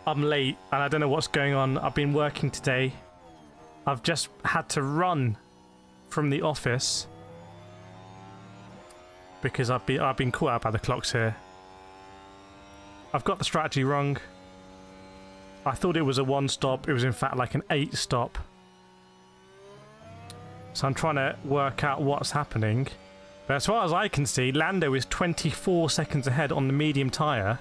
I'm late and I don't know what's going on. I've been working today. I've just had to run from the office because I've been caught out by the clocks here. I've got the strategy wrong. I thought it was a 1 stop. It was in fact like an 8 stop. So I'm trying to work out what's happening. But as far as I can see, Lando is 24 seconds ahead on the medium tyre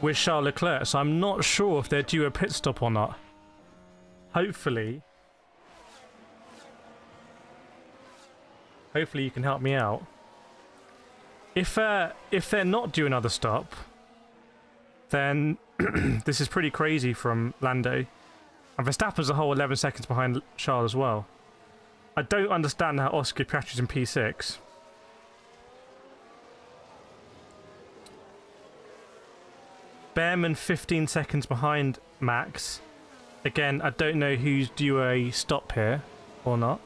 with Charles Leclerc. So I'm not sure if they're due a pit stop or not. Hopefully you can help me out. If they're not due another stop, then this is pretty crazy from Lando. And Verstappen's a whole 11 seconds behind Charles as well. I don't understand how Oscar Piastri's in P6. Behrman 15 seconds behind Max. Again, I don't know who's due a stop here or not.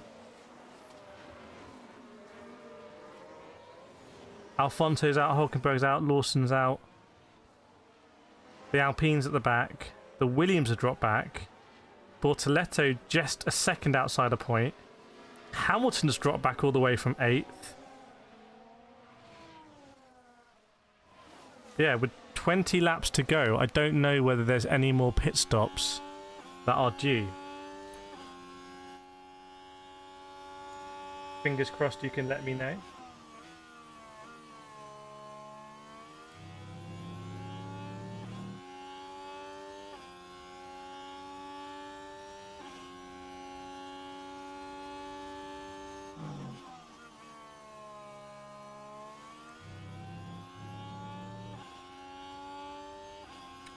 Alfonso's out, Hulkenberg's out, Lawson's out. The Alpine's at the back. The Williams have dropped back. Bortoletto just a second outside a point. Hamilton's dropped back all the way from 8th. Yeah, with 20 laps to go, I don't know whether there's any more pit stops that are due. Fingers crossed you can let me know.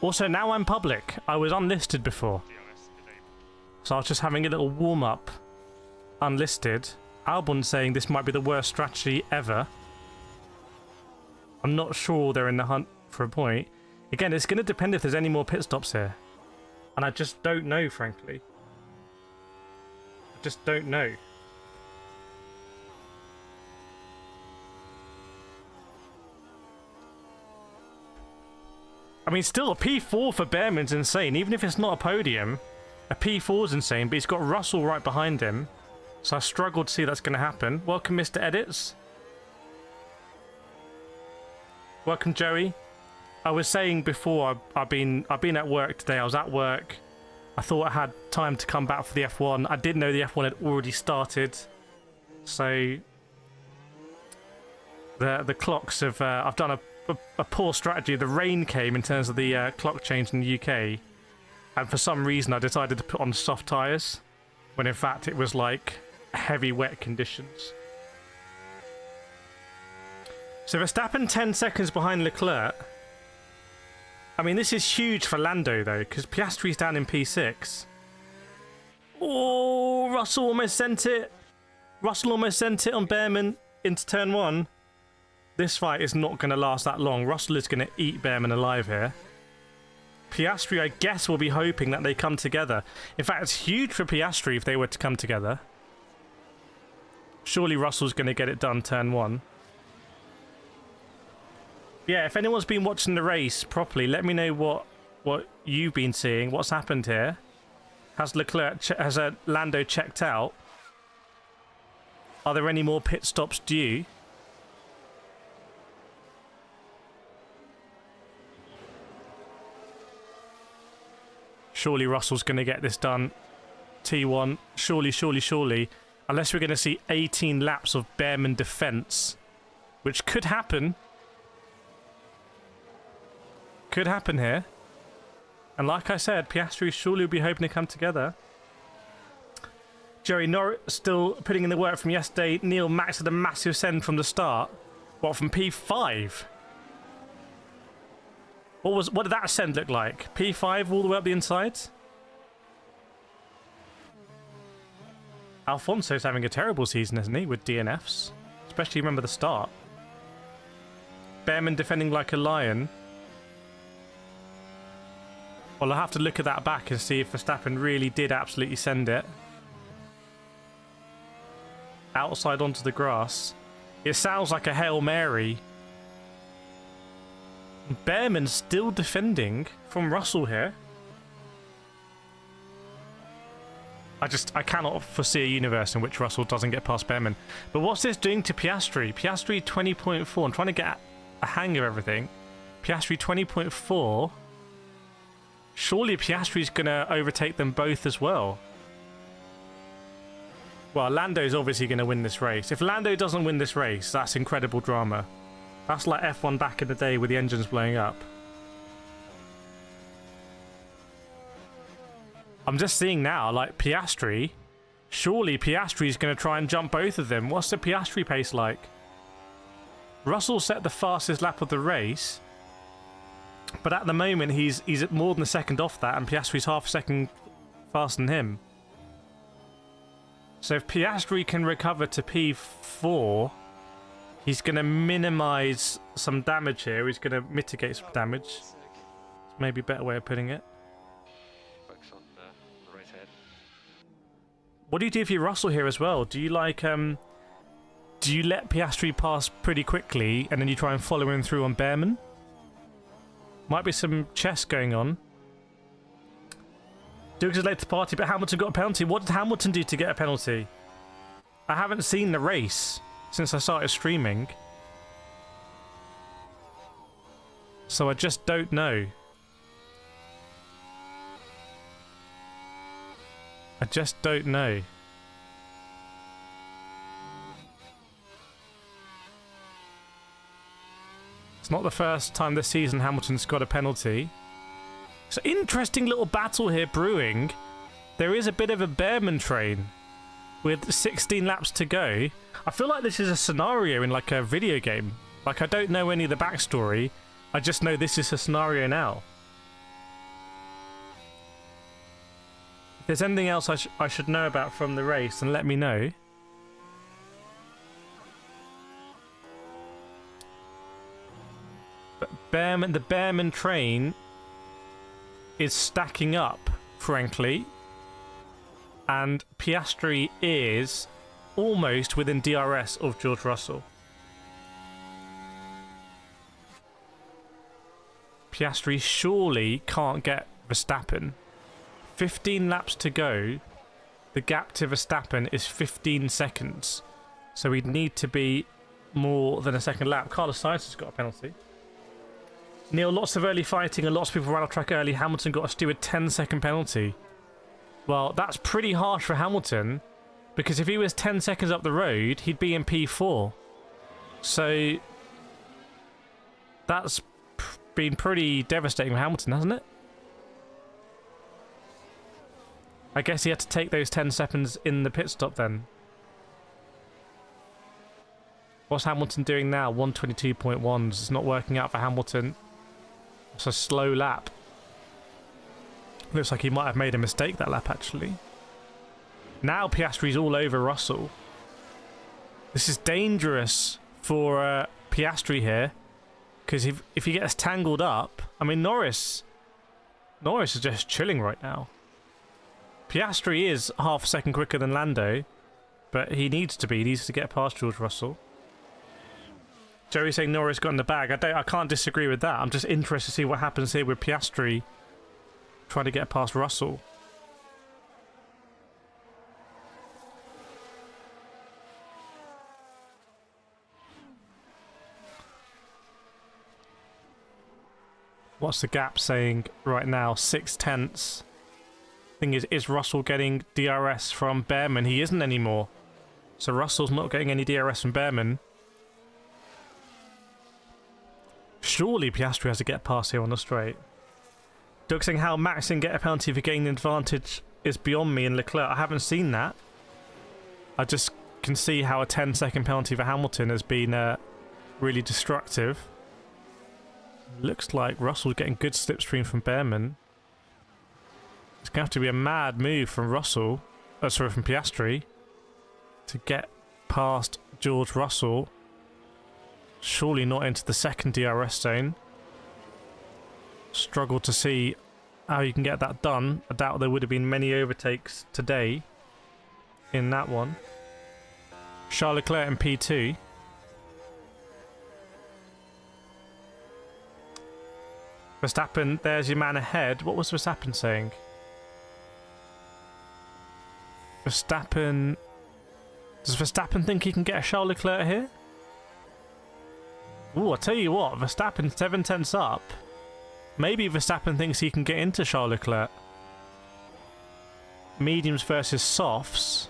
Also, now I'm public. I was unlisted before. So I was just having a little warm-up. Unlisted. Albon saying this might be the worst strategy ever. I'm not sure they're in the hunt for a point. Again, it's going to depend if there's any more pit stops here. And I just don't know, frankly. I just don't know. I mean, still, a P4 for Behrman's insane. Even if it's not a podium, a P4 is insane, but he's got Russell right behind him. So I struggle to see that's going to happen. Welcome, Mr. Edits. Welcome, Joey. I was saying before, I've been at work today. I was at work. I thought I had time to come back for the F1. I didn't know the F1 had already started. So the clocks have... I've done a poor strategy. The rain came in terms of the clock change in the UK, and for some reason I decided to put on soft tyres when in fact it was like heavy wet conditions. So Verstappen 10 seconds behind Leclerc. I mean, this is huge for Lando though, because Piastri's down in P6. Oh, Russell almost sent it. Russell almost sent it on Behrman into turn 1. This fight is not going to last that long. Russell is going to eat Behrman alive here. Piastri, I guess, will be hoping that they come together. In fact, it's huge for Piastri if they were to come together. Surely Russell's going to get it done turn 1. Yeah, if anyone's been watching the race properly, let me know what you've been seeing. What's happened here? Has Lando checked out? Are there any more pit stops due? Surely Russell's going to get this done. T1. Surely. Unless we're going to see 18 laps of Behrman defence. Which could happen. Could happen here. And like I said, Piastri surely will be hoping to come together. Jerry Norris still putting in the work from yesterday. Neil Max had a massive send from the start. What, from P5? What did that ascent look like? P5 all the way up the inside? Alfonso's having a terrible season, isn't he, with DNFs? Especially remember the start. Behrman defending like a lion. Well, I'll have to look at that back and see if Verstappen really did absolutely send it. Outside onto the grass. It sounds like a Hail Mary. Behrman still defending from Russell here. I cannot foresee a universe in which Russell doesn't get past Behrman. But what's this doing to Piastri? Piastri 20.4. I'm trying to get a hang of everything. Piastri 20.4. Surely Piastri's going to overtake them both as well. Well, Lando's obviously going to win this race. If Lando doesn't win this race, that's incredible drama. That's like F1 back in the day with the engines blowing up. I'm just seeing now, like, Piastri. Surely Piastri's going to try and jump both of them. What's the Piastri pace like? Russell set the fastest lap of the race. But at the moment, he's at more than a second off that, and Piastri's half a second faster than him. So if Piastri can recover to P4, he's going to minimise some damage here. He's going to mitigate some damage. It's maybe a better way of putting it. What do you do if you're Russell here as well? Do you like do you let Piastri pass pretty quickly and then you try and follow him through on Behrman? Might be some chess going on. Dukes is late to the party, but Hamilton got a penalty. What did Hamilton do to get a penalty? I haven't seen the race since I started streaming, so I just don't know. I just don't know. It's not the first time this season Hamilton's got a penalty. So interesting little battle here brewing. There is a bit of a Behrman train with 16 laps to go. I feel like this is a scenario in like a video game. Like, I don't know any of the backstory. I just know this is a scenario now. If there's anything else I should know about from the race, then let me know. But the Behrman train is stacking up, frankly. And Piastri is almost within DRS of George Russell. Piastri surely can't get Verstappen. 15 laps to go. The gap to Verstappen is 15 seconds. So we'd need to be more than a second lap. Carlos Sainz has got a penalty. Neil, lots of early fighting and lots of people ran off track early. Hamilton got a stupid 10-second penalty. Well, that's pretty harsh for Hamilton, because if he was 10 seconds up the road, he'd be in P4. So that's been pretty devastating for Hamilton, hasn't it? I guess he had to take those 10 seconds in the pit stop then. What's Hamilton doing now? 122.1. It's not working out for Hamilton. It's a slow lap. Looks like he might have made a mistake that lap, actually. Now Piastri's all over Russell. This is dangerous for Piastri here, because if he gets tangled up... I mean, Norris is just chilling right now. Piastri is half a second quicker than Lando, but he needs to be. He needs to get past George Russell. Joey's saying Norris got in the bag. I can't disagree with that. I'm just interested to see what happens here with Piastri trying to get past Russell. What's the gap saying right now? 6/10. Thing is Russell getting DRS from Behrman? He isn't anymore. So Russell's not getting any DRS from Behrman. Surely Piastri has to get past here on the straight. Doug saying how Max can get a penalty for gaining advantage is beyond me and Leclerc. I haven't seen that. I just can see how a 10-second penalty for Hamilton has been really destructive. Looks like Russell's getting good slipstream from Behrman. It's going to have to be a mad move from from Piastri to get past George Russell. Surely not into the second DRS zone. Struggle to see how you can get that done. I doubt there would have been many overtakes today in that one. Charles Leclerc in P2. Verstappen, there's your man ahead. What was Verstappen saying? Verstappen... Does Verstappen think he can get a Charles Leclerc here? Ooh, I'll tell you what, Verstappen 7 tenths up. Maybe Verstappen thinks he can get into Charles Leclerc. Mediums versus softs.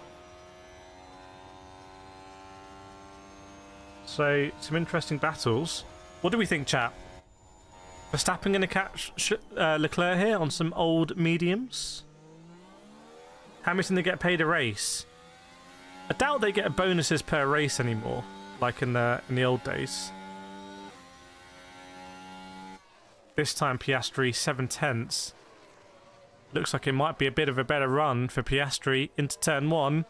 So, some interesting battles. What do we think, chat? Verstappen going to catch Leclerc here on some old mediums? How much do they get paid a race? I doubt they get bonuses per race anymore, like in the old days. This time Piastri 7 tenths. Looks like it might be a bit of a better run for Piastri into turn 1.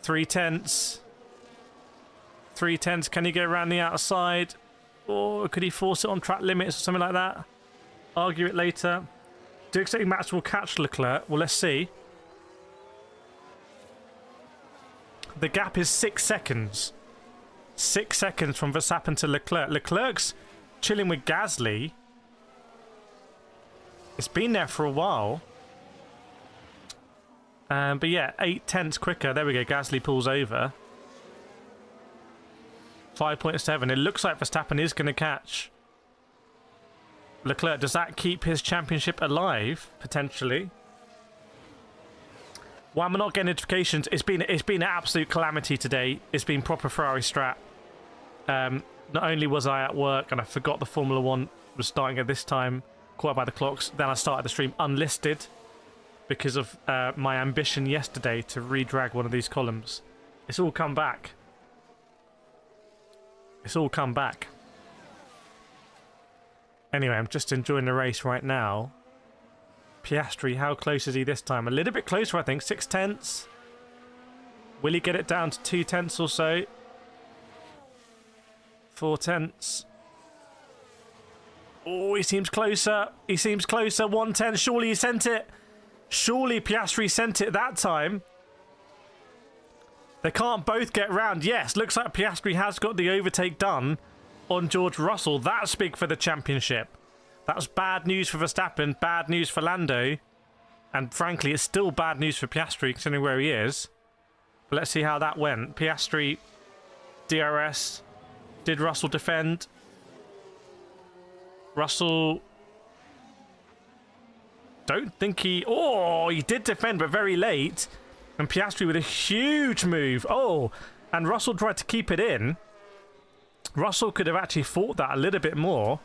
3 tenths. 3 tenths. Can he go around the outside? Or could he force it on track limits or something like that? Argue it later. Do you expect Max will catch Leclerc? Well, let's see. The gap is 6 seconds. 6 seconds from Verstappen to Leclerc. Leclerc's chilling with Gasly. It's been there for a while. But yeah, 8 tenths quicker. There we go. Gasly pulls over. 5.7. It looks like Verstappen is going to catch Leclerc. Does that keep his championship alive, potentially? Why am I not getting notifications? It's been an absolute calamity today. It's been proper Ferrari strat. Not only was I at work and I forgot the Formula 1 was starting at this time, caught by the clocks, then I started the stream unlisted because of my ambition yesterday to redrag one of these columns. It's all come back. It's all come back. Anyway, I'm just enjoying the race right now. Piastri, how close is he this time? A little bit closer, I think. 6 tenths. Will he get it down to 2 tenths or so? 4 tenths. Oh, he seems closer. He seems closer. 1 tenth. Surely he sent it. Surely Piastri sent it that time. They can't both get round. Yes, looks like Piastri has got the overtake done on George Russell. That's big for the championship. That's bad news for Verstappen, bad news for Lando, and frankly, it's still bad news for Piastri considering where he is. But let's see how that went. Piastri, DRS. Did Russell defend? Russell... Don't think he... Oh, he did defend, but very late. And Piastri with a huge move. Oh, and Russell tried to keep it in. Russell could have actually fought that a little bit more.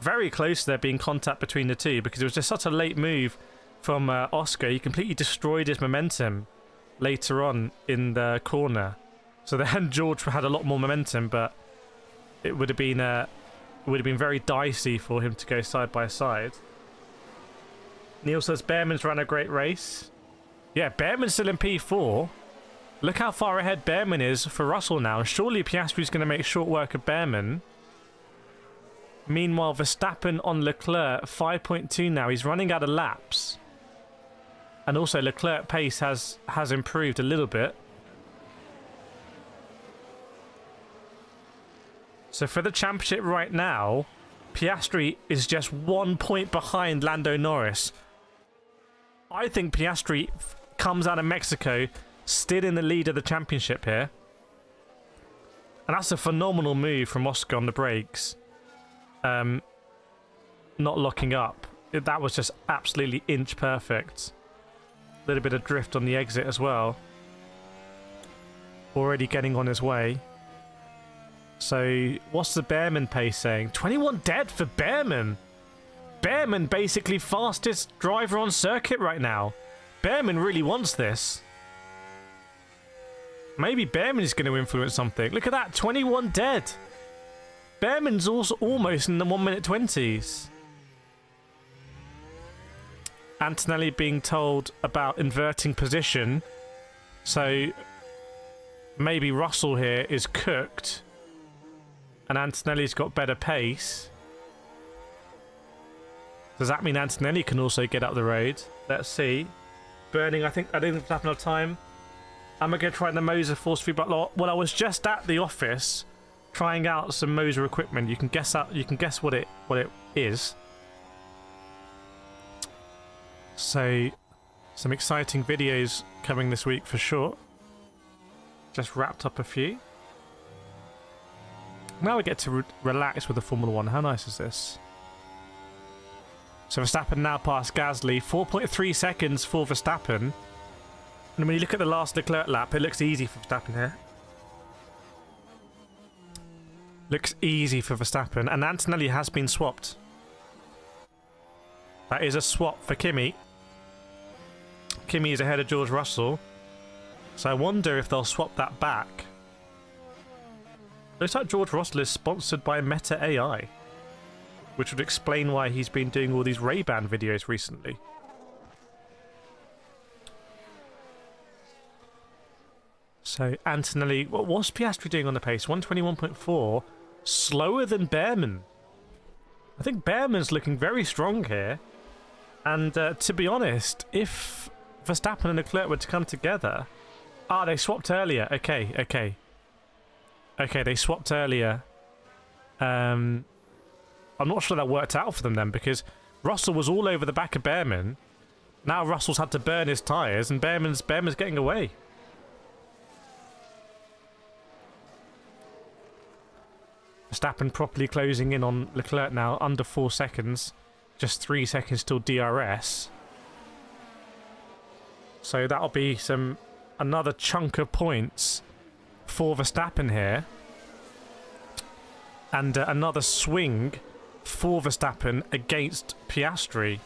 Very close to there being contact between the two because it was just such a late move from Oscar. He completely destroyed his momentum later on in the corner. So then George had a lot more momentum, but it would have been very dicey for him to go side by side. Neil says Behrman's ran a great race. Yeah, Behrman's still in P4. Look how far ahead Behrman is for Russell now. Surely Piastri's going to make short work of Behrman. Meanwhile, Verstappen on Leclerc, 5.2 now. He's running out of laps. And also, Leclerc pace has improved a little bit. So for the championship right now, Piastri is just 1 point behind Lando Norris. I think Piastri comes out of Mexico still in the lead of the championship here. And that's a phenomenal move from Oscar on the brakes. Not locking up. That was just absolutely inch perfect. A little bit of drift on the exit as well. Already getting on his way. So, what's the Behrman pace saying? 21 dead for Behrman. Behrman basically fastest driver on circuit right now. Behrman really wants this. Maybe Behrman is going to influence something. Look at that, 21 dead. Behrman's also almost in the 1 minute 20s. Antonelli being told about inverting position. So maybe Russell here is cooked. And Antonelli's got better pace. Does that mean Antonelli can also get up the road? Let's see. Burning, I don't have enough time. Am I going to try the Moser force feedback lot? Well, I was just at the office trying out some Moser equipment. You can guess what it is. So Some exciting videos coming this week for sure. Just wrapped up a few. Now we get to relax with the Formula 1. How nice is this? So Verstappen now past Gasly. 4.3 seconds for Verstappen. And when you look at the last Leclerc lap, it looks easy for Verstappen here. Looks easy for Verstappen. And Antonelli has been swapped. That is a swap for Kimi. Kimi is ahead of George Russell. So I wonder if they'll swap that back. Looks like George Russell is sponsored by Meta AI, which would explain why he's been doing all these Ray-Ban videos recently. So Antonelli, what's Piastri doing on the pace? 121.4, slower than Behrman. I think Behrman's looking very strong here. And to be honest, if Verstappen and Leclerc were to come together... Ah, they swapped earlier. Okay, they swapped earlier. I'm not sure that worked out for them then, because Russell was all over the back of Behrman. Now Russell's had to burn his tyres, and Behrman's getting away. Verstappen properly closing in on Leclerc now, under 4 seconds. Just 3 seconds till DRS. So that'll be another chunk of points for Verstappen here. And another swing for Verstappen against Piastri,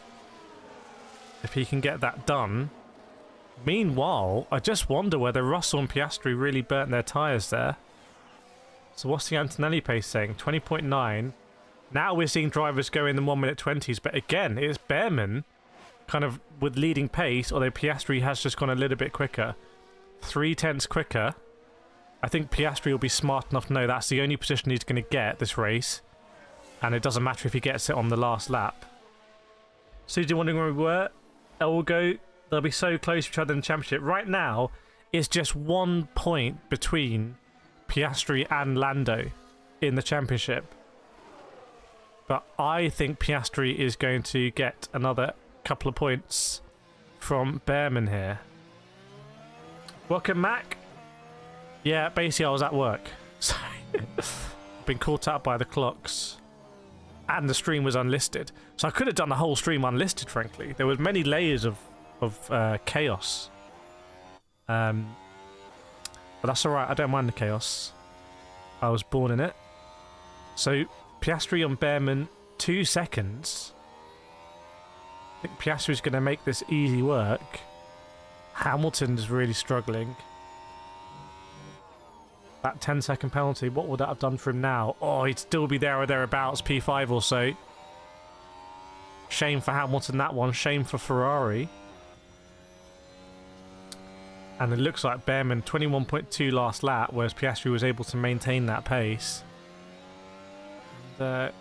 if he can get that done. Meanwhile, I just wonder whether Russell and Piastri really burnt their tyres there. So what's the Antonelli pace saying? 20.9. Now we're seeing drivers go in the 1 minute 20s, but again, it's Behrman kind of with leading pace, although Piastri has just gone a little bit quicker. 0.3 quicker. I think Piastri will be smart enough to know that's the only position he's going to get this race. And it doesn't matter if he gets it on the last lap. So you're wondering where we were? They'll be so close to each other in the championship. Right now, it's just 1 point between Piastri and Lando in the championship. But I think Piastri is going to get another couple of points from Behrman here. Welcome, Mac. Yeah, basically I was at work. So I've been caught up by the clocks. And the stream was unlisted. So I could have done the whole stream unlisted, frankly. There was many layers of chaos. But that's alright, I don't mind the chaos. I was born in it. So Piastri on Behrman, 2 seconds. I think Piastri's going to make this easy work. Hamilton is really struggling. That 10-second penalty, what would that have done for him now? Oh, he'd still be there or thereabouts, P5 or so. Shame for Hamilton, that one. Shame for Ferrari. And it looks like Behrman, 21.2 last lap, whereas Piastri was able to maintain that pace. And,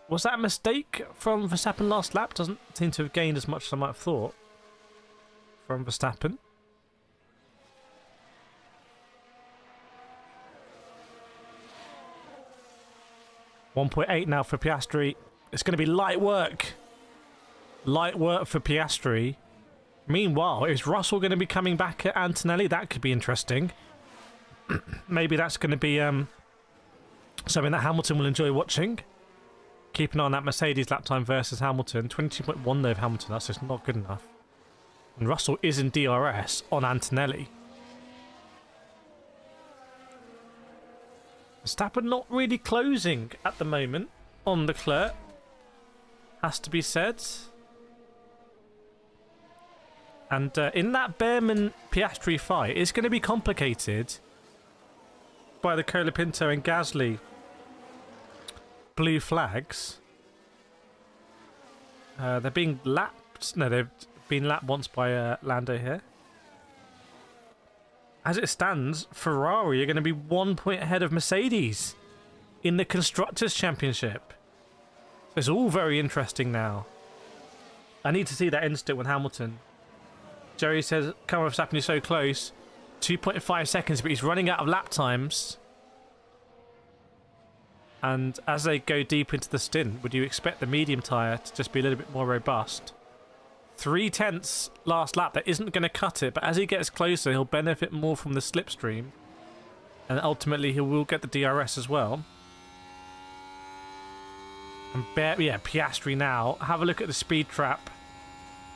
was that a mistake from Verstappen last lap? Doesn't seem to have gained as much as I might have thought from Verstappen. .8 now for Piastri. It's going to be light work. Light work for Piastri. Meanwhile, is Russell going to be coming back at Antonelli? That could be interesting. Maybe that's going to be something that Hamilton will enjoy watching. Keep an eye on that Mercedes lap time versus Hamilton. 22.1 though of Hamilton. That's just not good enough. And Russell is in DRS on Antonelli. Verstappen not really closing at the moment on Leclerc. Has to be said. And in that Behrman-Piastri fight, it's going to be complicated by the Colapinto and Gasly blue flags. They're being lapped. No, they've been lapped once by Lando here. As it stands, Ferrari are going to be 1 point ahead of Mercedes in the Constructors' Championship. It's all very interesting now. I need to see that instant with Hamilton. Jerry says, come on, Verstappen, you're so close. 2.5 seconds, but he's running out of lap times. And as they go deep into the stint, would you expect the medium tyre to just be a little bit more robust? 3/10 last lap. That isn't going to cut it, but as he gets closer, he'll benefit more from the slipstream. And ultimately, he will get the DRS as well. And Piastri now. Have a look at the speed trap.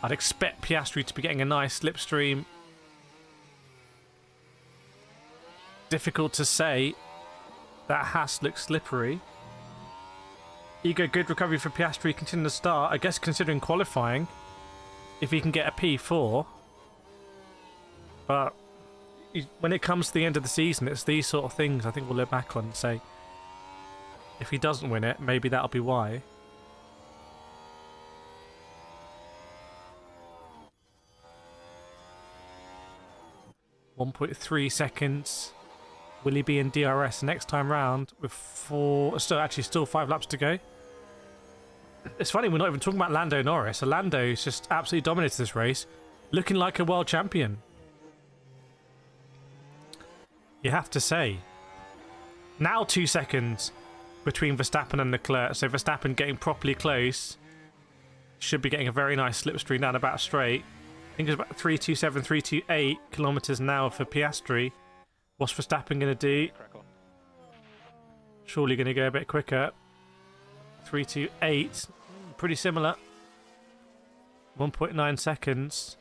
I'd expect Piastri to be getting a nice slipstream. Difficult to say. That Haas looks slippery. Ego, good recovery for Piastri. Continue to start. I guess considering qualifying. If he can get a P4. But when it comes to the end of the season, it's these sort of things I think we'll look back on and say, if he doesn't win it, maybe that'll be why. .3 seconds. Will he be in DRS next time round with still 5 laps to go? It's funny, we're not even talking about Lando Norris. Lando's just absolutely dominated this race, looking like a world champion. You have to say. Now 2 seconds between Verstappen and Leclerc, so Verstappen getting properly close. Should be getting a very nice slipstream down about straight. I think it's about 327, 328 kilometers an hour for Piastri. What's Verstappen going to do? Surely going to go a bit quicker. 328. Pretty similar. 1.9 seconds.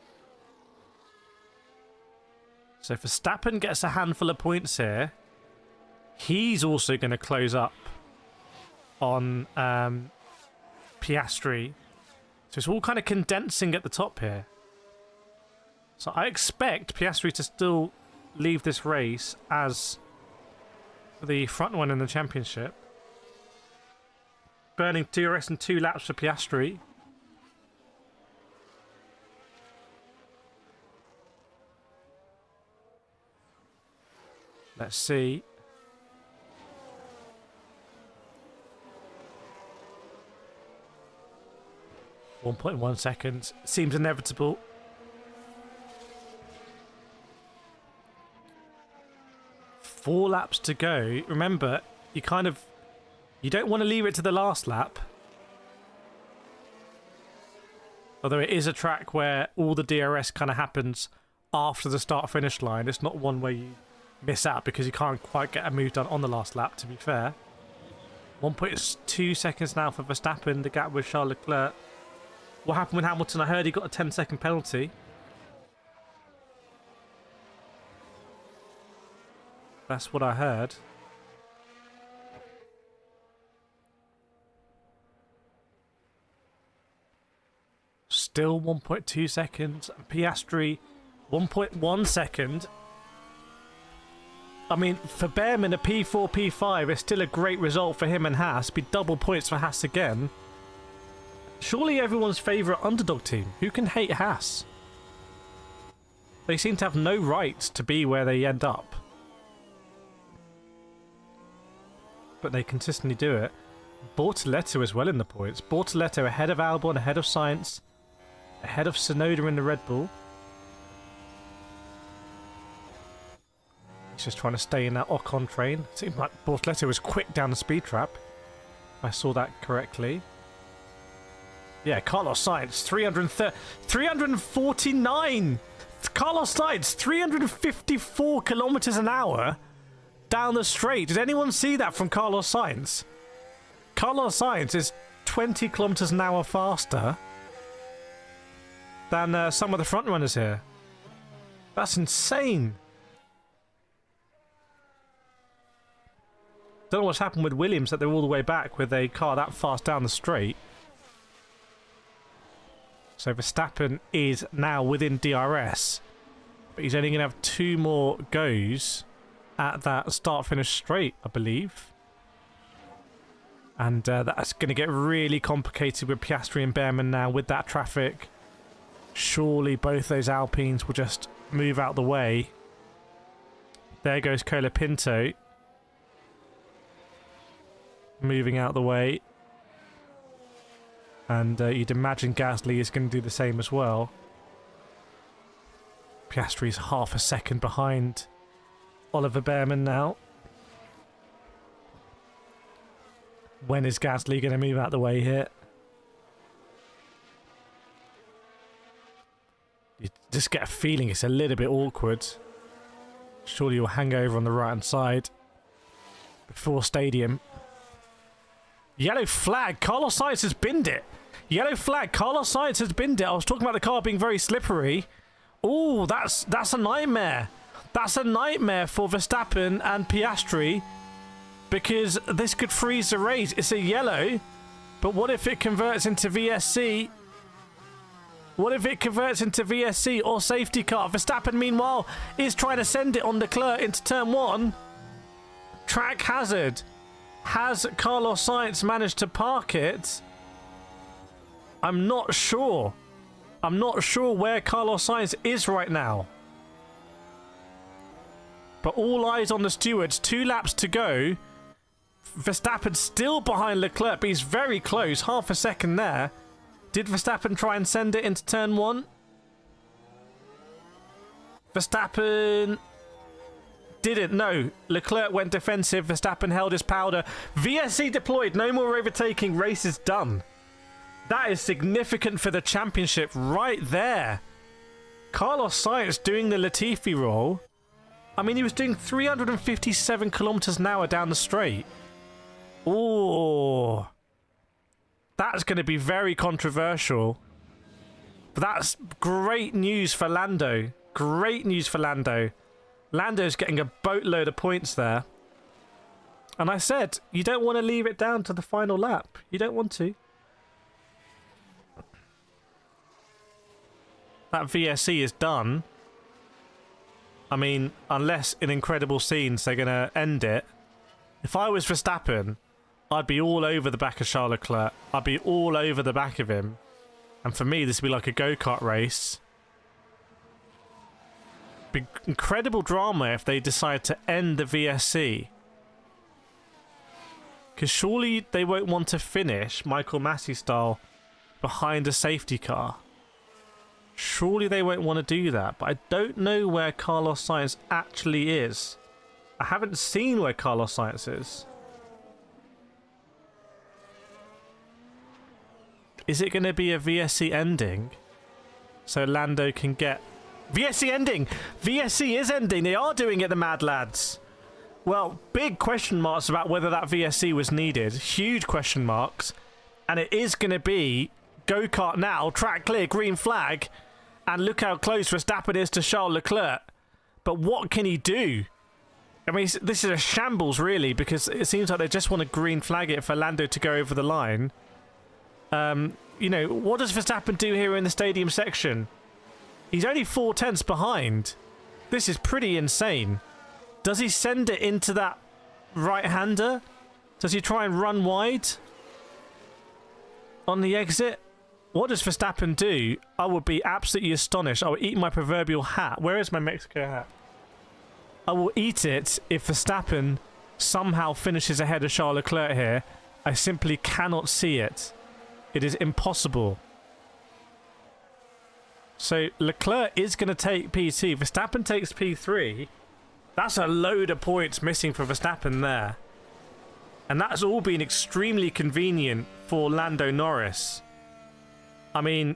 So Verstappen gets a handful of points here. He's also going to close up on Piastri. So it's all kind of condensing at the top here. So I expect Piastri to still leave this race as the front one in the championship. Burning DRS in 2 laps for Piastri. Let's see. .1 seconds. Seems inevitable. Four laps to go. Remember, you don't want to leave it to the last lap. Although it is a track where all the DRS kind of happens after the start-finish line. It's not one where you miss out because you can't quite get a move done on the last lap, to be fair. 1.2 seconds now for Verstappen, the gap with Charles Leclerc. What happened with Hamilton? I heard he got a 10-second penalty. That's what I heard. Still 1.2 seconds. Piastri, 1.1 second. I mean, for Behrman, a P4, P5 is still a great result for him and Haas. Be double points for Haas again. Surely everyone's favourite underdog team. Who can hate Haas? They seem to have no right to be where they end up. But they consistently do it. Bortoleto as well in the points. Bortoleto ahead of Albon, ahead of Sainz, ahead of Tsunoda in the Red Bull. He's just trying to stay in that Ocon train. Seemed like Bortoleto was quick down the speed trap. If I saw that correctly. Yeah, Carlos Sainz, 349! Carlos Sainz, 354 kilometers an hour down the straight. Did anyone see that from Carlos Sainz? Carlos Sainz is 20 kilometers an hour faster than some of the front runners here. That's insane. Don't know what's happened with Williams, that they're all the way back with a car that fast down the straight. So Verstappen is now within DRS, but he's only going to have 2 more goes at that start-finish straight, I believe. And that's going to get really complicated with Piastri and Behrman now with that traffic. Surely both those Alpines will just move out the way. There goes Colapinto. Moving out the way. And you'd imagine Gasly is going to do the same as well. Piastri's half a second behind Oliver Behrman now. When is Gasly going to move out the way here? You just get a feeling it's a little bit awkward. Surely you'll hang over on the right-hand side before stadium. Yellow flag. Carlos Sainz has binned it. Yellow flag. Carlos Sainz has binned it. I was talking about the car being very slippery. Oh, that's a nightmare. That's a nightmare for Verstappen and Piastri, because this could freeze the race. It's a yellow, but what if it converts into VSC? What if it converts into VSC or safety car? Verstappen, meanwhile, is trying to send it on Leclerc into turn 1. Track hazard. Has Carlos Sainz managed to park it? I'm not sure. I'm not sure where Carlos Sainz is right now. But all eyes on the stewards. 2 laps to go. Verstappen still behind Leclerc, but he's very close. Half a second there. Did Verstappen try and send it into turn 1? Verstappen didn't. No. Leclerc went defensive. Verstappen held his powder. VSC deployed. No more overtaking. Race is done. That is significant for the championship right there. Carlos Sainz doing the Latifi roll. I mean, he was doing 357 kilometers an hour down the straight. Oh, that's going to be very controversial. But that's great news for Lando. Great news for Lando. Lando's getting a boatload of points there. And I said, you don't want to leave it down to the final lap. You don't want to. That VSC is done. I mean, unless in incredible scenes they're going to end it. If I was Verstappen, I'd be all over the back of Charles Leclerc. I'd be all over the back of him. And for me, this would be like a go-kart race. Be incredible drama if they decide to end the VSC. Because surely they won't want to finish Michael Massey style behind a safety car. Surely they won't want to do that, but I don't know where Carlos Sainz actually is. I haven't seen where Carlos Sainz is. Is it going to be a VSC ending so Lando can get... VSC ending! VSC is ending! They are doing it, the Mad Lads! Well, big question marks about whether that VSC was needed. Huge question marks. And it is going to be go-kart now, track clear, green flag. And look how close Verstappen is to Charles Leclerc. But what can he do? I mean, this is a shambles, really, because it seems like they just want to green flag it for Lando to go over the line. You know, what does Verstappen do here in the stadium section? He's only 4 tenths behind. This is pretty insane. Does he send it into that right-hander? Does he try and run wide on the exit? What does Verstappen do? I would be absolutely astonished. I would eat my proverbial hat. Where is my Mexico hat? I will eat it if Verstappen somehow finishes ahead of Charles Leclerc here. I simply cannot see it. It is impossible. So Leclerc is going to take P2. Verstappen takes P3. That's a load of points missing for Verstappen there. And that's all been extremely convenient for Lando Norris. I mean,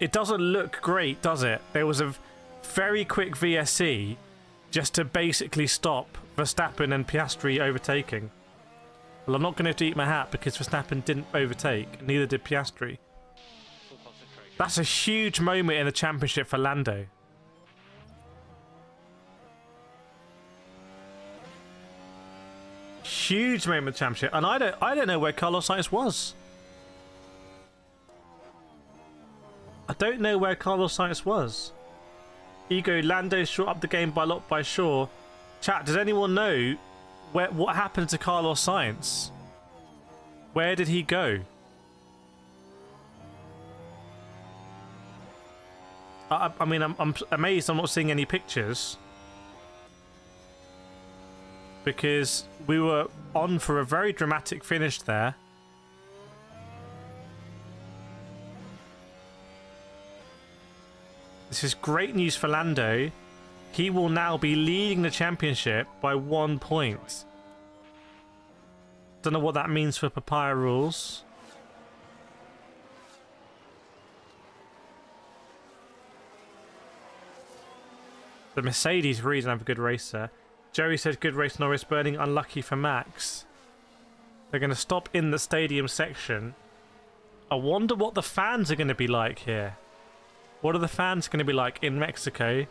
it doesn't look great, does it? There was a very quick VSC just to basically stop Verstappen and Piastri overtaking. Well, I'm not going to have to eat my hat because Verstappen didn't overtake, neither did Piastri. That's a huge moment in the championship for Lando. Huge moment in the championship, and I don't know where Carlos Sainz was. I don't know where Carlos Sainz was. Ego, Lando short up the game by a lot by Shaw. Chat, does anyone know what happened to Carlos Sainz? Where did he go? I mean, I'm amazed I'm not seeing any pictures. Because we were on for a very dramatic finish there. This is great news for Lando. He will now be leading the championship by 1 point. Don't know what that means for Papaya rules. 。The Mercedes really didn't have a good race there. Joey said good race Norris, burning unlucky for Max. They're going to stop in the stadium section. I wonder what the fans are going to be like here. What are the fans going to be like in Mexico?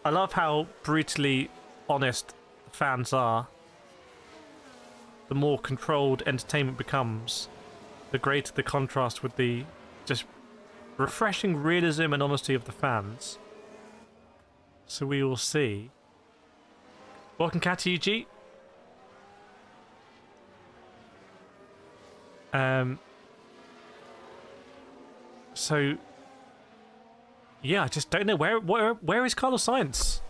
I love how brutally honest the fans are. The more controlled entertainment becomes, the greater the contrast with the just refreshing realism and honesty of the fans. So we will see. Welcome, Katiuji. So yeah, I just don't know where is Carlos Sainz?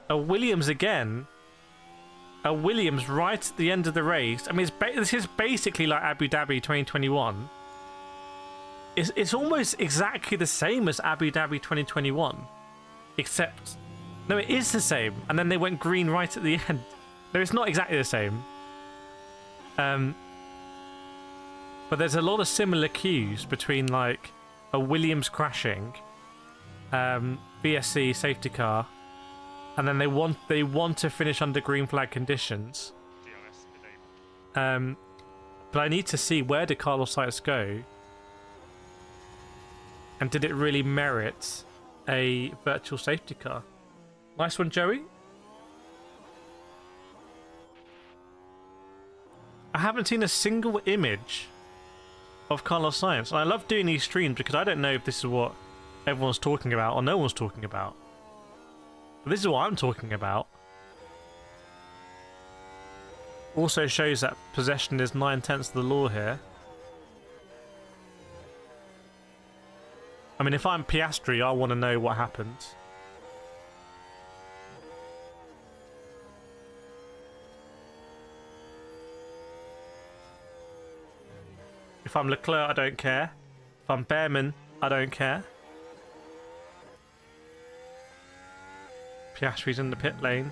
A Williams again. A Williams right at the end of the race. I mean, this is basically like Abu Dhabi 2021. It's almost exactly the same as Abu Dhabi 2021, except no, it is the same. And then they went green right at the end. No, it's not exactly the same. But there's a lot of similar cues between like a Williams crashing, VSC safety car, and then they want to finish under green flag conditions. But I need to see, where did Carlos Sainz go, and did it really merit a virtual safety car? Nice one, Joey. I haven't seen a single image of Carlos Sainz, and I love doing these streams because I don't know if this is what everyone's talking about or no one's talking about. But this is what I'm talking about. Also shows that possession is 9/10 of the law here. I mean, if I'm Piastri, I want to know what happened. If I'm Leclerc, I don't care. If I'm Behrman, I don't care. Piastri's in the pit lane.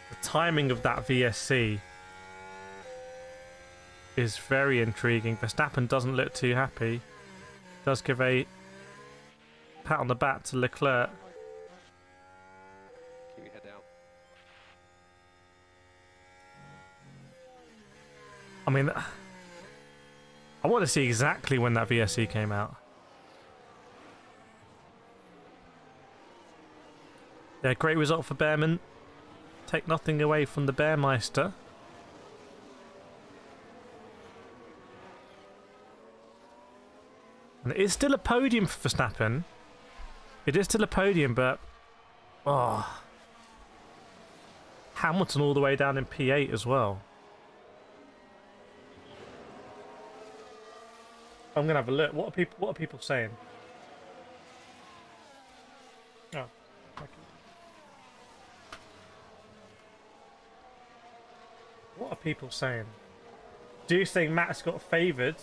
The timing of that VSC is very intriguing. Verstappen doesn't look too happy. Does give a pat on the back to Leclerc. I mean, I want to see exactly when that VSC came out. Yeah, great result for Behrman. Take nothing away from the Bearmeister. And it is still a podium for Verstappen. It is still a podium, but... oh, Hamilton all the way down in P8 as well. I'm gonna have a look. What are people saying? Oh, thank you. What are people saying? Do you think Max got favoured?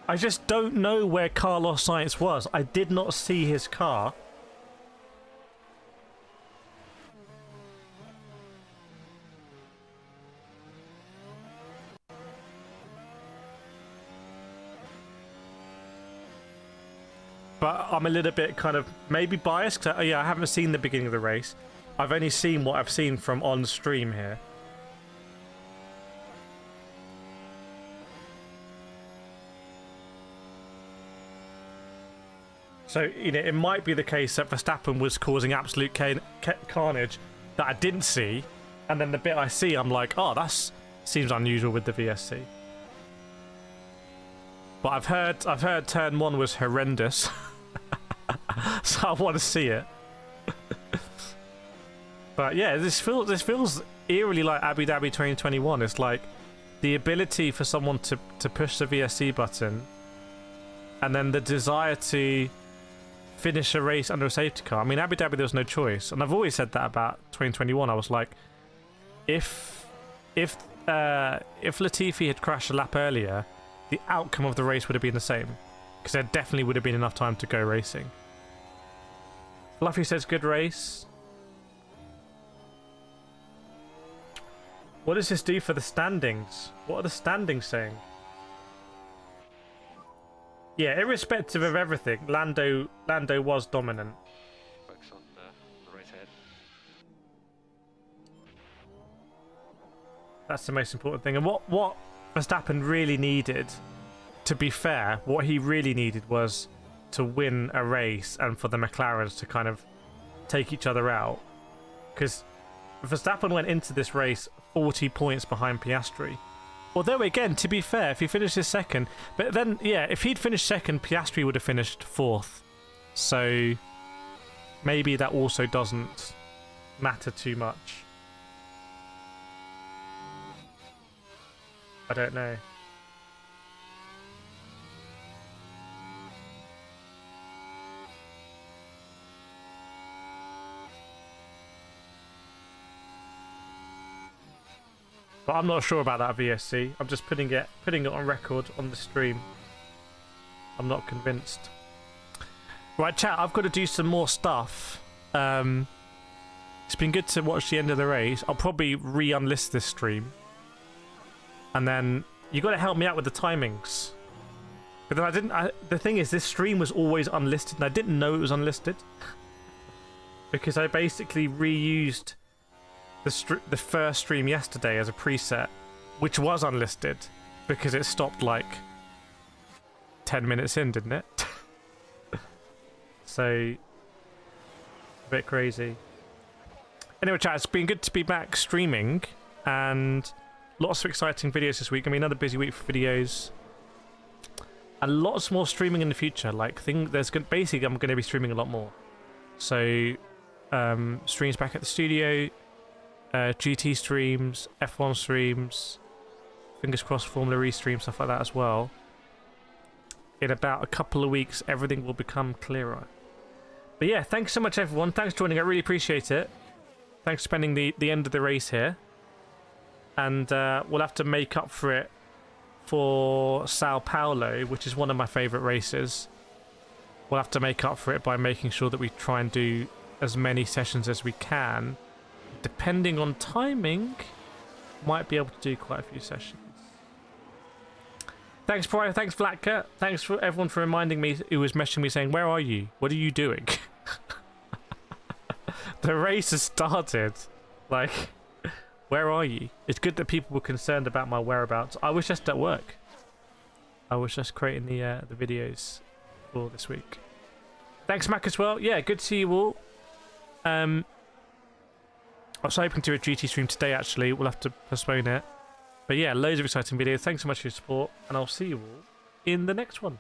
I just don't know where Carlos Sainz was. I did not see his car. But I'm a little bit kind of maybe biased, 'cause, yeah, I haven't seen the beginning of the race. I've only seen what I've seen from on stream here. So, you know, it might be the case that Verstappen was causing absolute carnage that I didn't see, and then the bit I see, I'm like, oh, that seems unusual with the VSC. But I've heard turn 1 was horrendous, so I want to see it. But yeah, this feels eerily like Abu Dhabi 2021. It's like the ability for someone to push the VSC button, and then the desire to finish a race under a safety car. I mean, Abu Dhabi, there was no choice, and I've always said that about 2021. I was like, if Latifi had crashed a lap earlier, the outcome of the race would have been the same. because there definitely would have been enough time to go racing. Fluffy says good race. What does this do for the standings? What are the standings saying? Yeah, irrespective of everything, Lando was dominant. Focus on the race ahead. That's the most important thing. And what Verstappen really needed, to be fair, what he really needed was to win a race and for the McLarens to kind of take each other out. Because Verstappen went into this race 40 points behind Piastri. Although, again, to be fair, if he finishes second... But then, yeah, if he'd finished second, Piastri would have finished fourth. So maybe that also doesn't matter too much. I don't know. But I'm not sure about that VSC. I'm just putting it on record on the stream. I'm not convinced. Right, chat, I've got to do some more stuff. It's been good to watch the end of the race. I'll probably re-unlist this stream. And then you got to help me out with the timings. But then the thing is, this stream was always unlisted, and I didn't know it was unlisted. Because I basically reused the first stream yesterday as a preset, which was unlisted because it stopped like 10 minutes in, didn't it? So a bit crazy. Anyway, chat, it's been good to be back streaming and lots of exciting videos this week. I mean, another busy week for videos and lots more streaming in the future. Like, basically I'm going to be streaming a lot more. So streams back at the studio, GT streams, F1 streams, fingers crossed Formula E streams, stuff like that as well. In about a couple of weeks, everything will become clearer. But yeah, thanks so much, everyone. Thanks for joining. I really appreciate it. Thanks for spending the end of the race here. And we'll have to make up for it for Sao Paulo, which is one of my favourite races. We'll have to make up for it by making sure that we try and do as many sessions as we can. Depending on timing, might be able to do quite a few sessions. Thanks, Brian. Thanks, Blacker. Thanks for everyone for reminding me, who was messaging me saying, "Where are you? What are you doing?" The race has started. Like, where are you? It's good that people were concerned about my whereabouts. I was just at work. I was just creating the videos for this week. Thanks, Mac, as well. Yeah, good to see you all. I was hoping to do a GT stream today, actually. We'll have to postpone it. But yeah, loads of exciting videos. Thanks so much for your support, and I'll see you all in the next one.